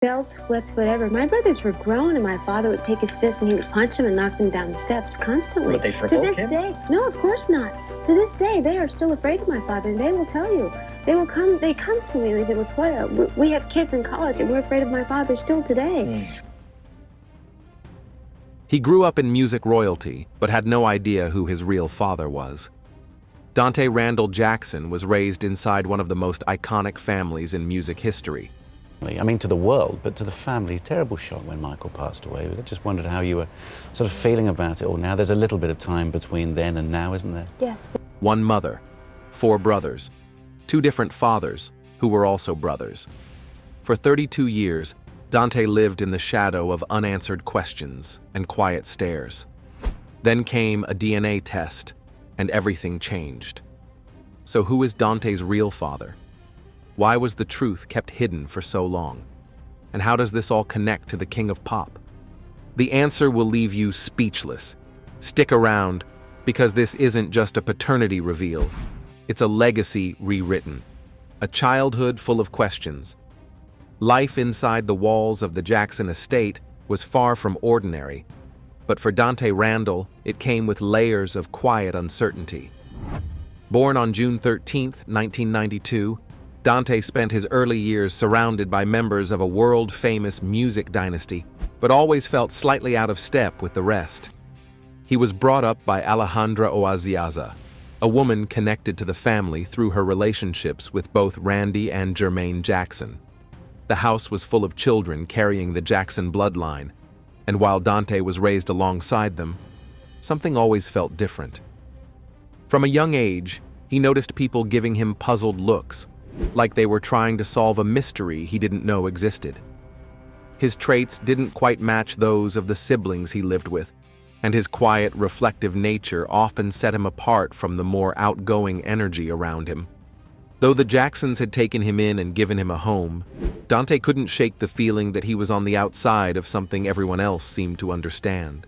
belts, whips, whatever. My brothers were grown, and my father would take his fist and he would punch them and knock them down the steps constantly. Would they provoke him? To this day, no, of course not. To this day, they are still afraid of my father, and they will tell you. They come to me and they say, "Latoya, we have kids in college, and we're afraid of my father still today." He grew up in music royalty, but had no idea who his real father was. Dante Randall Jackson was raised inside one of the most iconic families in music history. I mean, to the world, but to the family, terrible shock when Michael passed away. I just wondered how you were sort of feeling about it all now. There's a little bit of time between then and now, isn't there? Yes. One mother, 4 brothers, 2 different fathers, who were also brothers. For 32 years, Dante lived in the shadow of unanswered questions and quiet stares. Then came a DNA test, and everything changed. So who is Dante's real father? Why was the truth kept hidden for so long? And how does this all connect to the king of pop? The answer will leave you speechless. Stick around, because this isn't just a paternity reveal. It's a legacy rewritten. A childhood full of questions. Life inside the walls of the Jackson estate was far from ordinary, but for Dante Randall, it came with layers of quiet uncertainty. Born on June 13, 1992, Dante spent his early years surrounded by members of a world-famous music dynasty, but always felt slightly out of step with the rest. He was brought up by Alejandra Oaziaza, a woman connected to the family through her relationships with both Randy and Jermaine Jackson. The house was full of children carrying the Jackson bloodline, and while Dante was raised alongside them, something always felt different. From a young age, he noticed people giving him puzzled looks, like they were trying to solve a mystery he didn't know existed. His traits didn't quite match those of the siblings he lived with, and his quiet, reflective nature often set him apart from the more outgoing energy around him. Though the Jacksons had taken him in and given him a home, Dante couldn't shake the feeling that he was on the outside of something everyone else seemed to understand.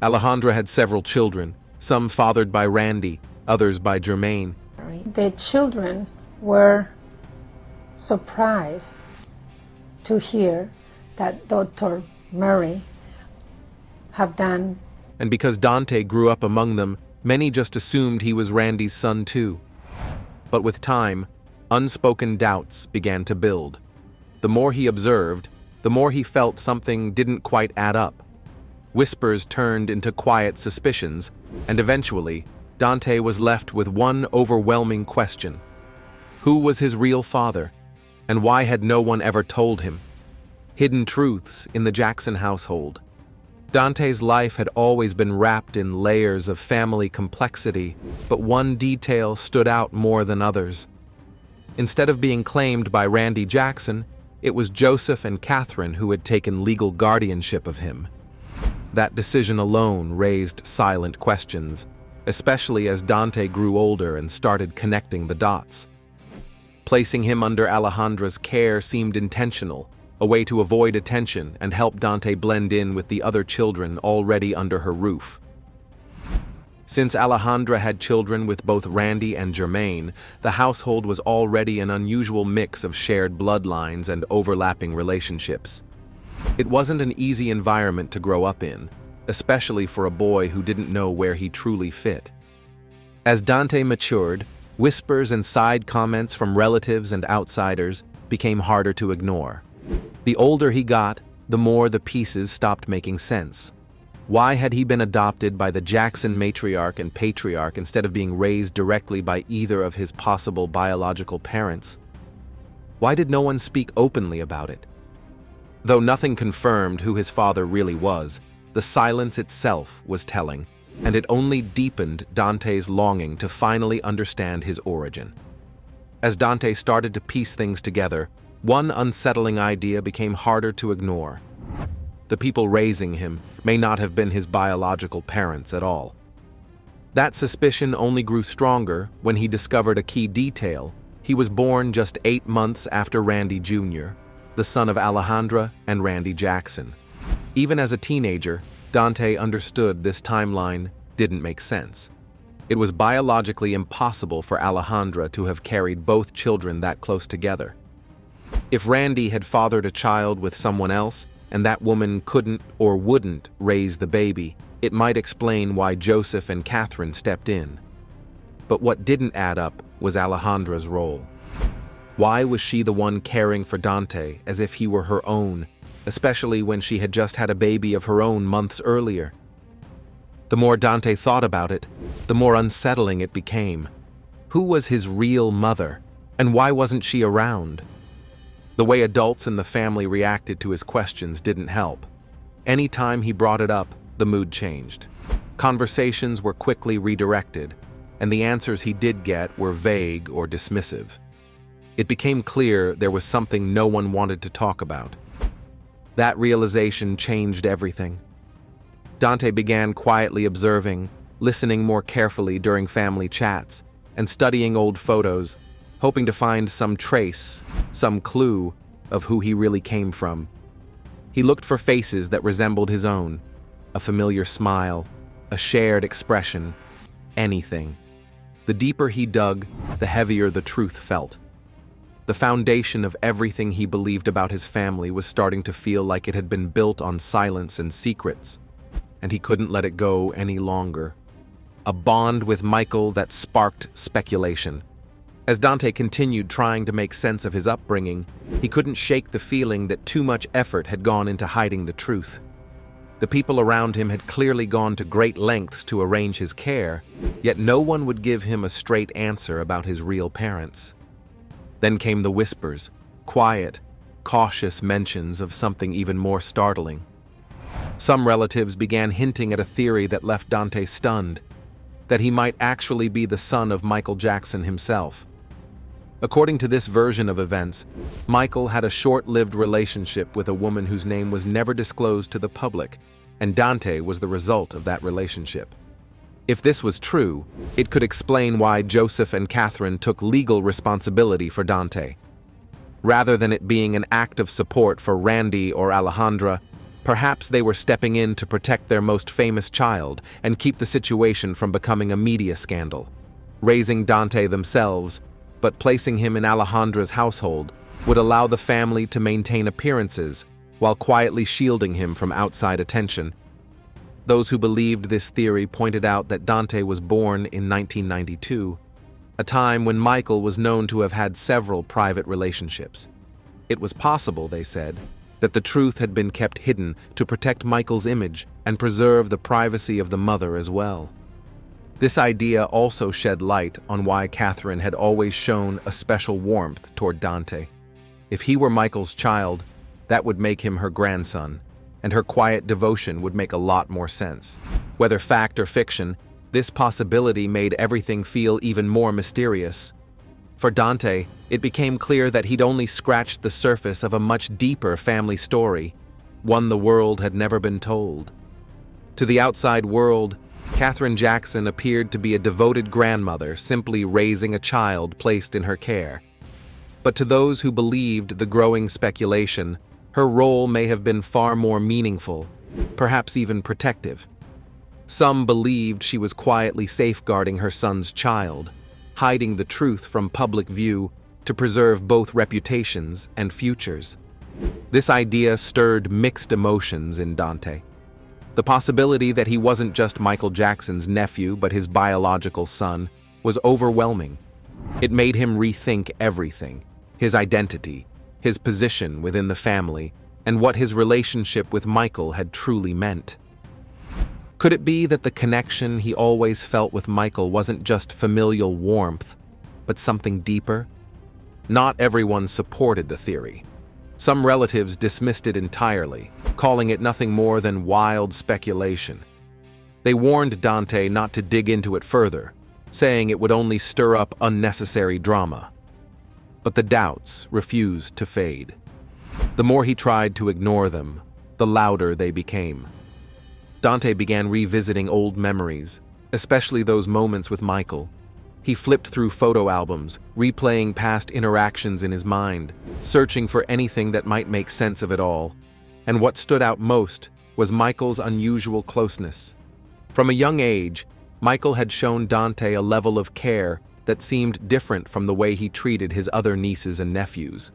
Alejandra had several children, some fathered by Randy, others by Jermaine. The children were surprised to hear that Dr. Murray have done. And because Dante grew up among them, many just assumed he was Randy's son too. But with time, unspoken doubts began to build. The more he observed, the more he felt something didn't quite add up. Whispers turned into quiet suspicions, and eventually, Dante was left with one overwhelming question. Who was his real father, and why had no one ever told him? Hidden truths in the Jackson household. Dante's life had always been wrapped in layers of family complexity, but one detail stood out more than others. Instead of being claimed by Randy Jackson, it was Joseph and Catherine who had taken legal guardianship of him. That decision alone raised silent questions, especially as Dante grew older and started connecting the dots. Placing him under Alejandra's care seemed intentional, a way to avoid attention and help Dante blend in with the other children already under her roof. Since Alejandra had children with both Randy and Jermaine, the household was already an unusual mix of shared bloodlines and overlapping relationships. It wasn't an easy environment to grow up in, especially for a boy who didn't know where he truly fit. As Dante matured, whispers and side comments from relatives and outsiders became harder to ignore. The older he got, the more the pieces stopped making sense. Why had he been adopted by the Jackson matriarch and patriarch instead of being raised directly by either of his possible biological parents? Why did no one speak openly about it? Though nothing confirmed who his father really was, the silence itself was telling, and it only deepened Dante's longing to finally understand his origin. As Dante started to piece things together, one unsettling idea became harder to ignore. The people raising him may not have been his biological parents at all. That suspicion only grew stronger when he discovered a key detail. He was born just 8 months after Randy Jr., the son of Alejandra and Randy Jackson. Even as a teenager, Dante understood this timeline didn't make sense. It was biologically impossible for Alejandra to have carried both children that close together. If Randy had fathered a child with someone else, and that woman couldn't or wouldn't raise the baby, it might explain why Joseph and Catherine stepped in. But what didn't add up was Alejandra's role. Why was she the one caring for Dante as if he were her own, especially when she had just had a baby of her own months earlier? The more Dante thought about it, the more unsettling it became. Who was his real mother, and why wasn't she around? The way adults in the family reacted to his questions didn't help. Any time he brought it up, the mood changed. Conversations were quickly redirected, and the answers he did get were vague or dismissive. It became clear there was something no one wanted to talk about. That realization changed everything. Dante began quietly observing, listening more carefully during family chats, and studying old photos, hoping to find some trace, some clue of who he really came from. He looked for faces that resembled his own, a familiar smile, a shared expression, anything. The deeper he dug, the heavier the truth felt. The foundation of everything he believed about his family was starting to feel like it had been built on silence and secrets, and he couldn't let it go any longer. A bond with Michael that sparked speculation. As Dante continued trying to make sense of his upbringing, he couldn't shake the feeling that too much effort had gone into hiding the truth. The people around him had clearly gone to great lengths to arrange his care, yet no one would give him a straight answer about his real parents. Then came the whispers, quiet, cautious mentions of something even more startling. Some relatives began hinting at a theory that left Dante stunned, that he might actually be the son of Michael Jackson himself. According to this version of events, Michael had a short-lived relationship with a woman whose name was never disclosed to the public, and Dante was the result of that relationship. If this was true, it could explain why Joseph and Catherine took legal responsibility for Dante. Rather than it being an act of support for Randy or Alejandra, perhaps they were stepping in to protect their most famous child and keep the situation from becoming a media scandal. Raising Dante themselves, but placing him in Alejandra's household, would allow the family to maintain appearances while quietly shielding him from outside attention. Those who believed this theory pointed out that Dante was born in 1992, a time when Michael was known to have had several private relationships. It was possible, they said, that the truth had been kept hidden to protect Michael's image and preserve the privacy of the mother as well. This idea also shed light on why Catherine had always shown a special warmth toward Dante. If he were Michael's child, that would make him her grandson, and her quiet devotion would make a lot more sense. Whether fact or fiction, this possibility made everything feel even more mysterious. For Dante, it became clear that he'd only scratched the surface of a much deeper family story, one the world had never been told. To the outside world, Catherine Jackson appeared to be a devoted grandmother simply raising a child placed in her care. But to those who believed the growing speculation, her role may have been far more meaningful, perhaps even protective. Some believed she was quietly safeguarding her son's child, hiding the truth from public view to preserve both reputations and futures. This idea stirred mixed emotions in Dante. The possibility that he wasn't just Michael Jackson's nephew but his biological son was overwhelming. It made him rethink everything: his identity, his position within the family, and what his relationship with Michael had truly meant. Could it be that the connection he always felt with Michael wasn't just familial warmth, but something deeper? Not everyone supported the theory. Some relatives dismissed it entirely, calling it nothing more than wild speculation. They warned Dante not to dig into it further, saying it would only stir up unnecessary drama. But the doubts refused to fade. The more he tried to ignore them, the louder they became. Dante began revisiting old memories, especially those moments with Michael. He flipped through photo albums, replaying past interactions in his mind, searching for anything that might make sense of it all. And what stood out most was Michael's unusual closeness. From a young age, Michael had shown Dante a level of care that seemed different from the way he treated his other nieces and nephews.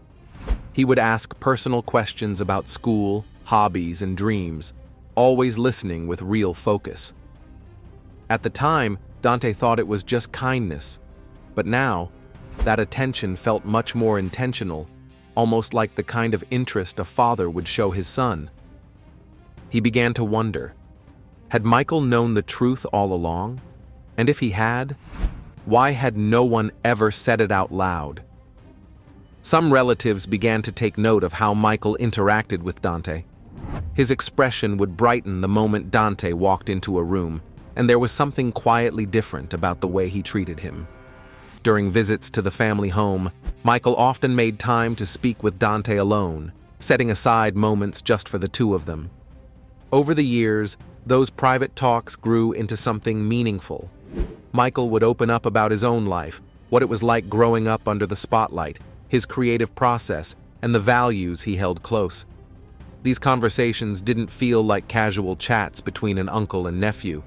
He would ask personal questions about school, hobbies, and dreams, always listening with real focus. At the time, Dante thought it was just kindness, but now, that attention felt much more intentional, almost like the kind of interest a father would show his son. He began to wonder, had Michael known the truth all along? And if he had, why had no one ever said it out loud? Some relatives began to take note of how Michael interacted with Dante. His expression would brighten the moment Dante walked into a room, and there was something quietly different about the way he treated him. During visits to the family home, Michael often made time to speak with Dante alone, setting aside moments just for the two of them. Over the years, those private talks grew into something meaningful. Michael would open up about his own life, what it was like growing up under the spotlight, his creative process, and the values he held close. These conversations didn't feel like casual chats between an uncle and nephew.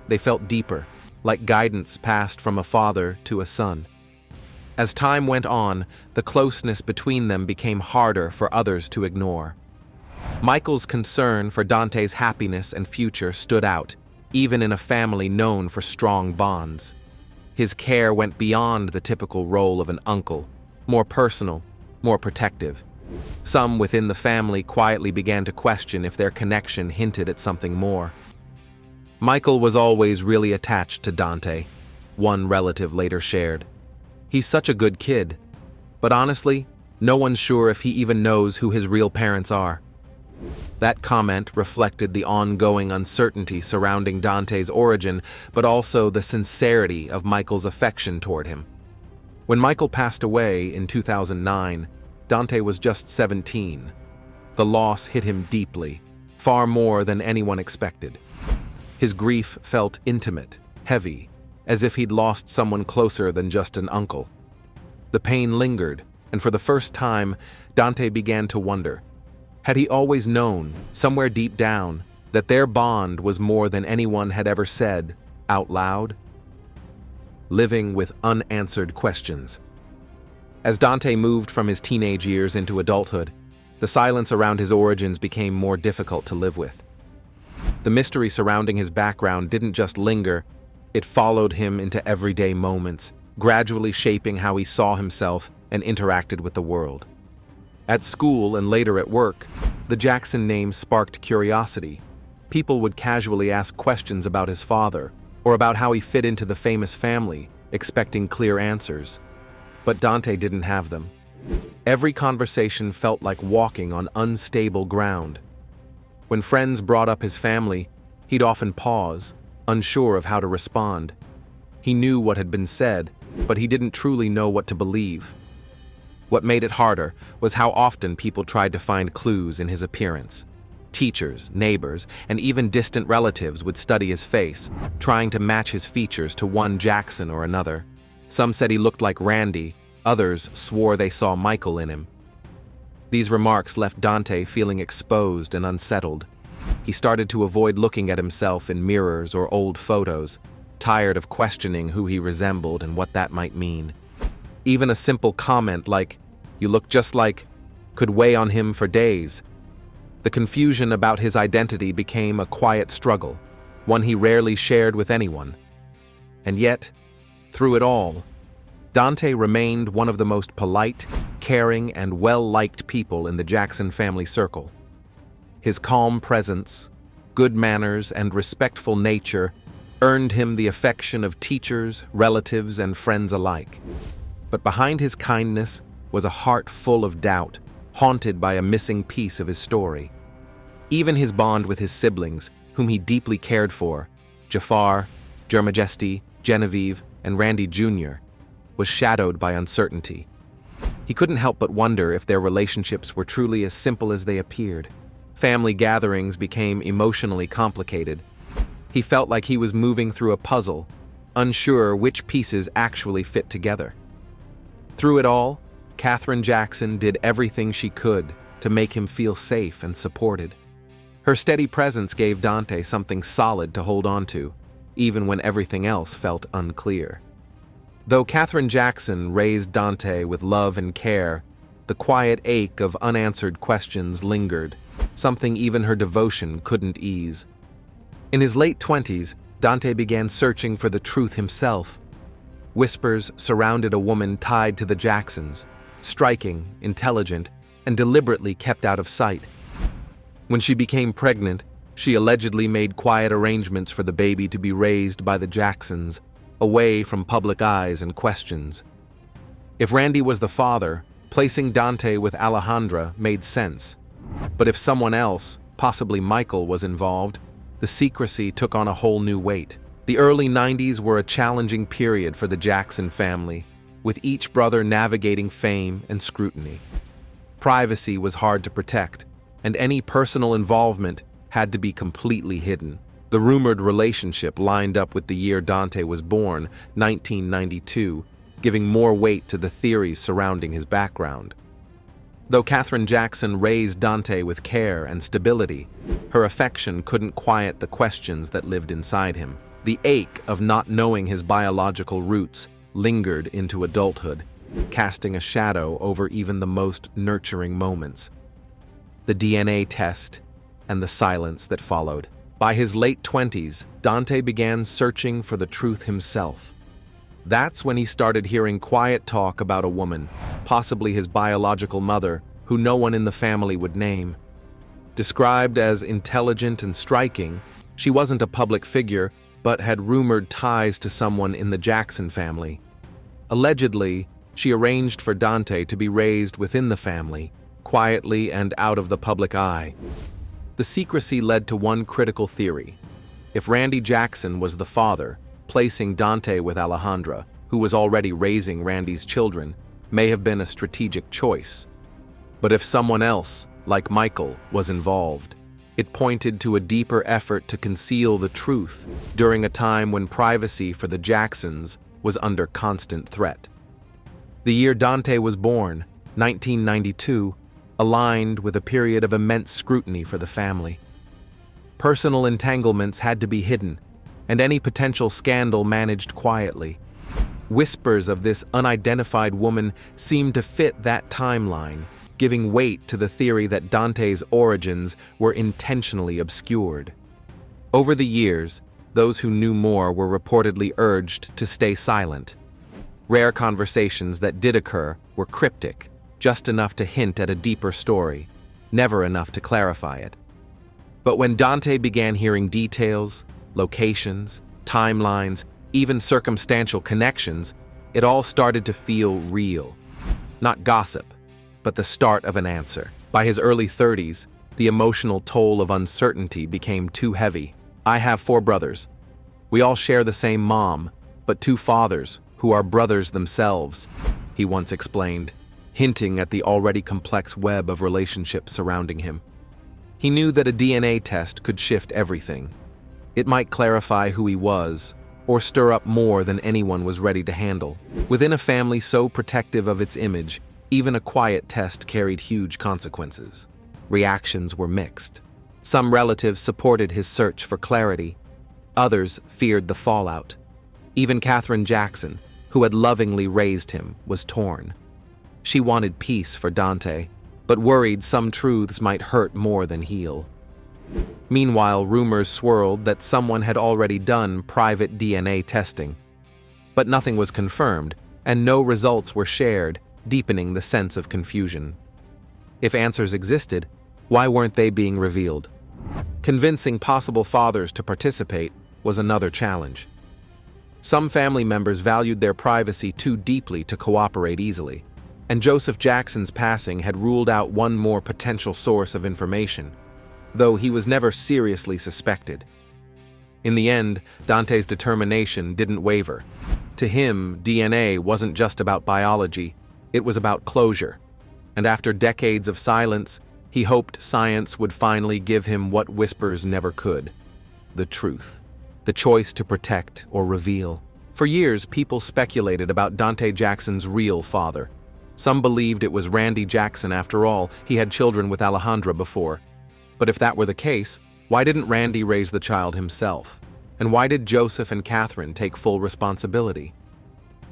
They felt deeper, like guidance passed from a father to a son. As time went on, the closeness between them became harder for others to ignore. Michael's concern for Dante's happiness and future stood out, even in a family known for strong bonds. His care went beyond the typical role of an uncle, more personal, more protective. Some within the family quietly began to question if their connection hinted at something more. Michael was always really attached to Dante, one relative later shared. He's such a good kid, but honestly, no one's sure if he even knows who his real parents are. That comment reflected the ongoing uncertainty surrounding Dante's origin, but also the sincerity of Michael's affection toward him. When Michael passed away in 2009, Dante was just 17. The loss hit him deeply, far more than anyone expected. His grief felt intimate, heavy, as if he'd lost someone closer than just an uncle. The pain lingered, and for the first time, Dante began to wonder, had he always known, somewhere deep down, that their bond was more than anyone had ever said out loud? Living with unanswered questions. As Dante moved from his teenage years into adulthood, the silence around his origins became more difficult to live with. The mystery surrounding his background didn't just linger, it followed him into everyday moments, gradually shaping how he saw himself and interacted with the world. At school and later at work, the Jackson name sparked curiosity. People would casually ask questions about his father, or about how he fit into the famous family, expecting clear answers. But Dante didn't have them. Every conversation felt like walking on unstable ground. When friends brought up his family, he'd often pause, unsure of how to respond. He knew what had been said, but he didn't truly know what to believe. What made it harder was how often people tried to find clues in his appearance. Teachers, neighbors, and even distant relatives would study his face, trying to match his features to one Jackson or another. Some said he looked like Randy, others swore they saw Michael in him. These remarks left Dante feeling exposed and unsettled. He started to avoid looking at himself in mirrors or old photos, tired of questioning who he resembled and what that might mean. Even a simple comment like, "You look just like," could weigh on him for days. The confusion about his identity became a quiet struggle, one he rarely shared with anyone. And yet, through it all, Dante remained one of the most polite, caring, and well-liked people in the Jackson family circle. His calm presence, good manners, and respectful nature earned him the affection of teachers, relatives, and friends alike. But behind his kindness was a heart full of doubt, haunted by a missing piece of his story. Even his bond with his siblings, whom he deeply cared for, Jafar, Germajesti, Genevieve, and Randy Jr., was shadowed by uncertainty. He couldn't help but wonder if their relationships were truly as simple as they appeared. Family gatherings became emotionally complicated. He felt like he was moving through a puzzle, unsure which pieces actually fit together. Through it all, Catherine Jackson did everything she could to make him feel safe and supported. Her steady presence gave Dante something solid to hold on to, even when everything else felt unclear. Though Catherine Jackson raised Dante with love and care, the quiet ache of unanswered questions lingered, something even her devotion couldn't ease. In his late 20s, Dante began searching for the truth himself. Whispers surrounded a woman tied to the Jacksons, striking, intelligent, and deliberately kept out of sight. When she became pregnant, she allegedly made quiet arrangements for the baby to be raised by the Jacksons, away from public eyes and questions. If Randy was the father, placing Dante with Alejandra made sense. But if someone else, possibly Michael, was involved, the secrecy took on a whole new weight. The early 90s were a challenging period for the Jackson family, with each brother navigating fame and scrutiny. Privacy was hard to protect, and any personal involvement had to be completely hidden. The rumored relationship lined up with the year Dante was born, 1992, giving more weight to the theories surrounding his background. Though Catherine Jackson raised Dante with care and stability, her affection couldn't quiet the questions that lived inside him. The ache of not knowing his biological roots lingered into adulthood, casting a shadow over even the most nurturing moments. The DNA test and the silence that followed. By his late 20s, Dante began searching for the truth himself. That's when he started hearing quiet talk about a woman, possibly his biological mother, who no one in the family would name. Described as intelligent and striking, she wasn't a public figure, but had rumored ties to someone in the Jackson family. Allegedly, she arranged for Dante to be raised within the family, quietly and out of the public eye. The secrecy led to one critical theory. If Randy Jackson was the father, placing Dante with Alejandra, who was already raising Randy's children, may have been a strategic choice. But if someone else, like Michael, was involved, it pointed to a deeper effort to conceal the truth during a time when privacy for the Jacksons was under constant threat. The year Dante was born, 1992, aligned with a period of immense scrutiny for the family. Personal entanglements had to be hidden, and any potential scandal managed quietly. Whispers of this unidentified woman seemed to fit that timeline, giving weight to the theory that Dante's origins were intentionally obscured. Over the years, those who knew more were reportedly urged to stay silent. Rare conversations that did occur were cryptic, just enough to hint at a deeper story, never enough to clarify it. But when Dante began hearing details, locations, timelines, even circumstantial connections, it all started to feel real. Not gossip, but the start of an answer. By his early 30s, the emotional toll of uncertainty became too heavy. I have 4 brothers. We all share the same mom, but 2 fathers, who are brothers themselves, he once explained, hinting at the already complex web of relationships surrounding him. He knew that a DNA test could shift everything. It might clarify who he was, or stir up more than anyone was ready to handle. Within a family so protective of its image, even a quiet test carried huge consequences. Reactions were mixed. Some relatives supported his search for clarity. Others feared the fallout. Even Catherine Jackson, who had lovingly raised him, was torn. She wanted peace for Dante, but worried some truths might hurt more than heal. Meanwhile, rumors swirled that someone had already done private DNA testing. But nothing was confirmed, and no results were shared, deepening the sense of confusion. If answers existed, why weren't they being revealed? Convincing possible fathers to participate was another challenge. Some family members valued their privacy too deeply to cooperate easily, and Joseph Jackson's passing had ruled out one more potential source of information, though he was never seriously suspected. In the end, Dante's determination didn't waver. To him, DNA wasn't just about biology, it was about closure. And after decades of silence, he hoped science would finally give him what whispers never could: the truth. The choice to protect or reveal. For years, people speculated about Dante Jackson's real father. Some believed it was Randy Jackson after all, he had children with Alejandra before. But if that were the case, why didn't Randy raise the child himself? And why did Joseph and Catherine take full responsibility?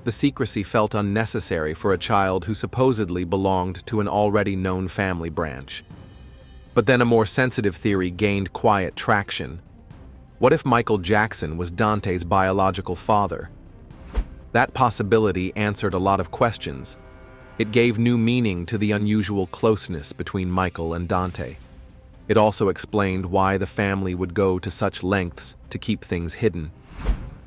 The secrecy felt unnecessary for a child who supposedly belonged to an already known family branch. But then a more sensitive theory gained quiet traction. What if Michael Jackson was Dante's biological father? That possibility answered a lot of questions. It gave new meaning to the unusual closeness between Michael and Dante. It also explained why the family would go to such lengths to keep things hidden.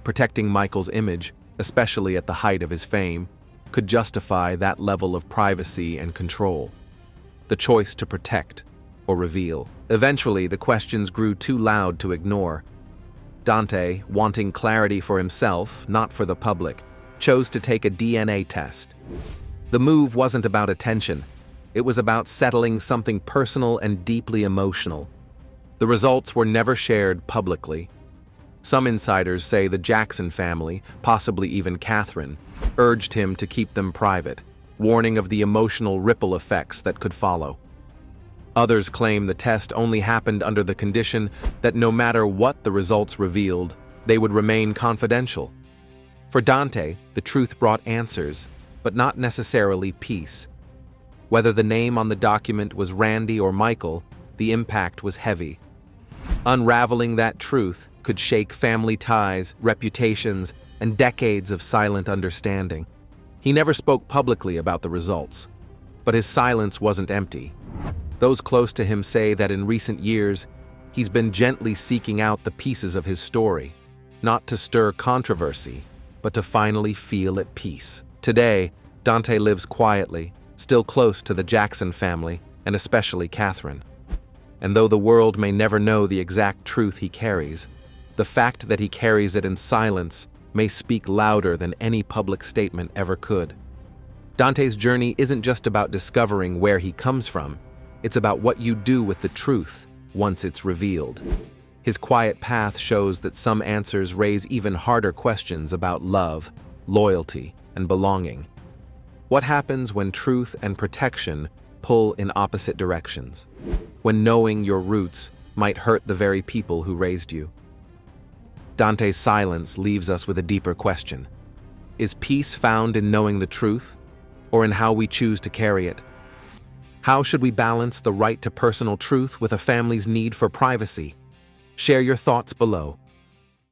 Protecting Michael's image, especially at the height of his fame, could justify that level of privacy and control. The choice to protect or reveal. Eventually, the questions grew too loud to ignore. Dante, wanting clarity for himself, not for the public, chose to take a DNA test. The move wasn't about attention. It was about settling something personal and deeply emotional. The results were never shared publicly. Some insiders say the Jackson family, possibly even Catherine, urged him to keep them private, warning of the emotional ripple effects that could follow. Others claim the test only happened under the condition that no matter what the results revealed, they would remain confidential. For Dante, the truth brought answers, but not necessarily peace. Whether the name on the document was Randy or Michael, the impact was heavy. Unraveling that truth could shake family ties, reputations, and decades of silent understanding. He never spoke publicly about the results, but his silence wasn't empty. Those close to him say that in recent years, he's been gently seeking out the pieces of his story, not to stir controversy, but to finally feel at peace. Today, Dante lives quietly, still close to the Jackson family, and especially Catherine. And though the world may never know the exact truth he carries, the fact that he carries it in silence may speak louder than any public statement ever could. Dante's journey isn't just about discovering where he comes from, it's about what you do with the truth once it's revealed. His quiet path shows that some answers raise even harder questions about love, loyalty, and belonging. What happens when truth and protection pull in opposite directions? When knowing your roots might hurt the very people who raised you? Dante's silence leaves us with a deeper question. Is peace found in knowing the truth, or in how we choose to carry it? How should we balance the right to personal truth with a family's need for privacy? Share your thoughts below.